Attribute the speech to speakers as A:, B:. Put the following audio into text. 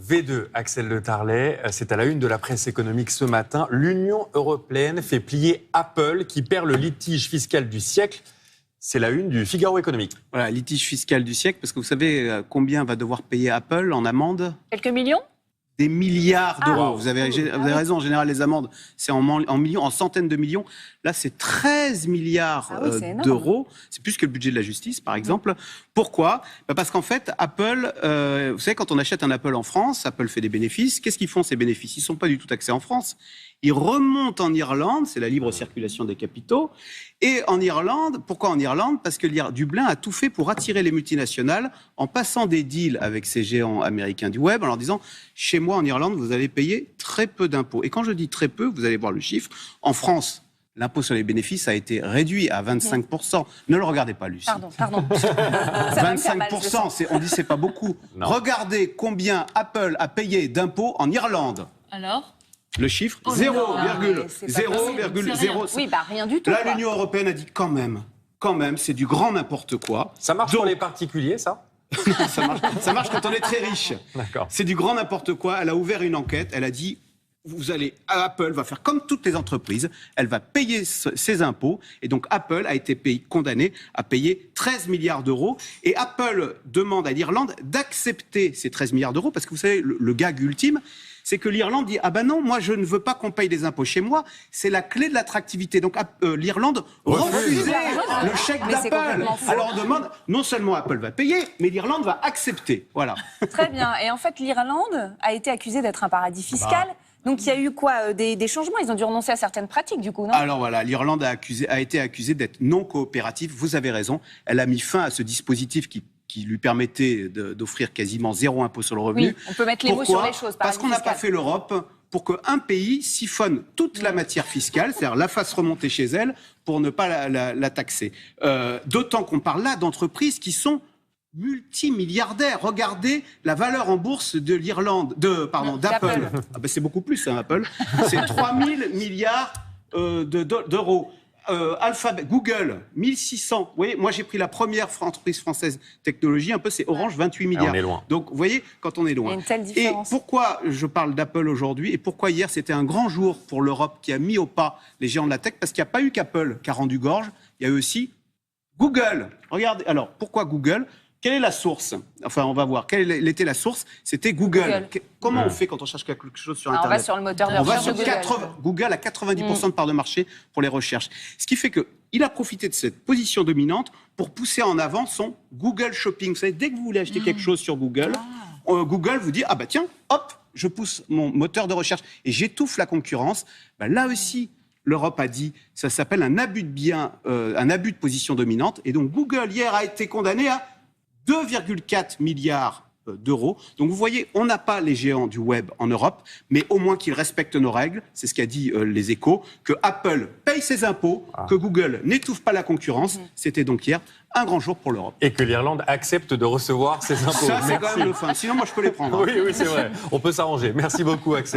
A: V2, Axel Le Tarlet, c'est à la une de la presse économique ce matin. L'Union européenne fait plier Apple qui perd le litige fiscal du siècle. C'est la une du Figaro économique.
B: Voilà, litige fiscal du siècle, parce que vous savez combien va devoir payer Apple en amende ?
C: Quelques millions ?
B: Des milliards d'euros. Vous avez raison, en général, les amendes, c'est en millions, en centaines de millions. Là, c'est 13 milliards d'euros. C'est plus que le budget de la justice, par exemple. Pourquoi ? Parce qu'en fait, Apple, vous savez, quand on achète un Apple en France, Apple fait des bénéfices. Qu'est-ce qu'ils font, ces bénéfices ? Ils ne sont pas du tout taxés en France. Ils remontent en Irlande, c'est la libre circulation des capitaux. Et en Irlande, pourquoi en Irlande ? Parce que Dublin a tout fait pour attirer les multinationales en passant des deals avec ces géants américains du web, en leur disant « Chez moi, en Irlande, vous allez payer très peu d'impôts ». Et quand je dis très peu, vous allez voir le chiffre. En France, l'impôt sur les bénéfices a été réduit à 25%. Ne le regardez pas, Lucie.
C: Pardon.
B: 25%, on dit c'est pas beaucoup. Non. Regardez combien Apple a payé d'impôts en Irlande.
C: Alors ?
B: Le chiffre, 0,0.
C: Oui, rien du tout.
B: Là, l'Union européenne a dit quand même, c'est du grand n'importe quoi.
A: Ça marche pour les particuliers, ça ?
B: ça marche quand on est très riche.
A: D'accord.
B: C'est du grand n'importe quoi. Elle a ouvert une enquête, elle a dit... Apple va faire comme toutes les entreprises, elle va payer ses impôts, et donc Apple a été condamné à payer 13 milliards d'euros, et Apple demande à l'Irlande d'accepter ces 13 milliards d'euros, parce que vous savez, le gag ultime, c'est que l'Irlande dit « Ah ben non, moi je ne veux pas qu'on paye des impôts chez moi, c'est la clé de l'attractivité. » Donc l'Irlande refusait le chèque d'Apple. Alors on demande, non seulement Apple va payer, mais l'Irlande va accepter. Voilà.
C: Très bien, et en fait l'Irlande a été accusée d'être un paradis fiscal. Donc il y a eu quoi, des changements ? Ils ont dû renoncer à certaines pratiques du coup, non ?
B: Alors voilà, l'Irlande a été accusée d'être non coopérative. Vous avez raison, elle a mis fin à ce dispositif qui lui permettait d'offrir quasiment zéro impôt sur le revenu.
C: Oui, on peut mettre les mots sur les choses.
B: Parce qu'on n'a pas fait l'Europe pour qu'un pays siphonne toute la matière fiscale, c'est-à-dire la fasse remonter chez elle pour ne pas la taxer. D'autant qu'on parle là d'entreprises qui sont multimilliardaires. Regardez la valeur en bourse de d'Apple. Ah ben c'est beaucoup plus, hein, Apple. C'est 3 000 milliards d'euros. Alphabet, Google, 1600. Vous voyez, moi j'ai pris la première entreprise française technologie, c'est Orange, 28 milliards.
A: On est loin.
B: Donc vous voyez, quand on est loin.
C: Il y a une telle différence.
B: Et pourquoi je parle d'Apple aujourd'hui et pourquoi hier c'était un grand jour pour l'Europe qui a mis au pas les géants de la tech? Parce qu'il n'y a pas eu qu'Apple qui a rendu gorge, il y a eu aussi Google. Regardez, alors pourquoi Google ? Quelle est la source ? Enfin, on va voir. Quelle était la source ? C'était Google. Comment on fait quand on cherche quelque chose sur Internet ?
C: On va sur le moteur de recherche de Google.
B: Google a 90% de part de marché pour les recherches. Ce qui fait qu'il a profité de cette position dominante pour pousser en avant son Google Shopping. Vous savez, dès que vous voulez acheter quelque chose sur Google, Google vous dit « Ah bah tiens, hop, je pousse mon moteur de recherche et j'étouffe la concurrence. » Là aussi, l'Europe a dit, ça s'appelle un abus de biens, un abus de position dominante. Et donc Google, hier, a été condamné à 2,4 milliards d'euros. Donc vous voyez, on n'a pas les géants du web en Europe, mais au moins qu'ils respectent nos règles, c'est ce qu'a dit les Échos, que Apple paye ses impôts, que Google n'étouffe pas la concurrence. C'était donc hier un grand jour pour l'Europe.
A: Et que l'Irlande accepte de recevoir ses impôts.
B: Ça, c'est quand même le fin. Sinon, moi, je peux les prendre.
A: Oui, c'est vrai. On peut s'arranger. Merci beaucoup, Axel.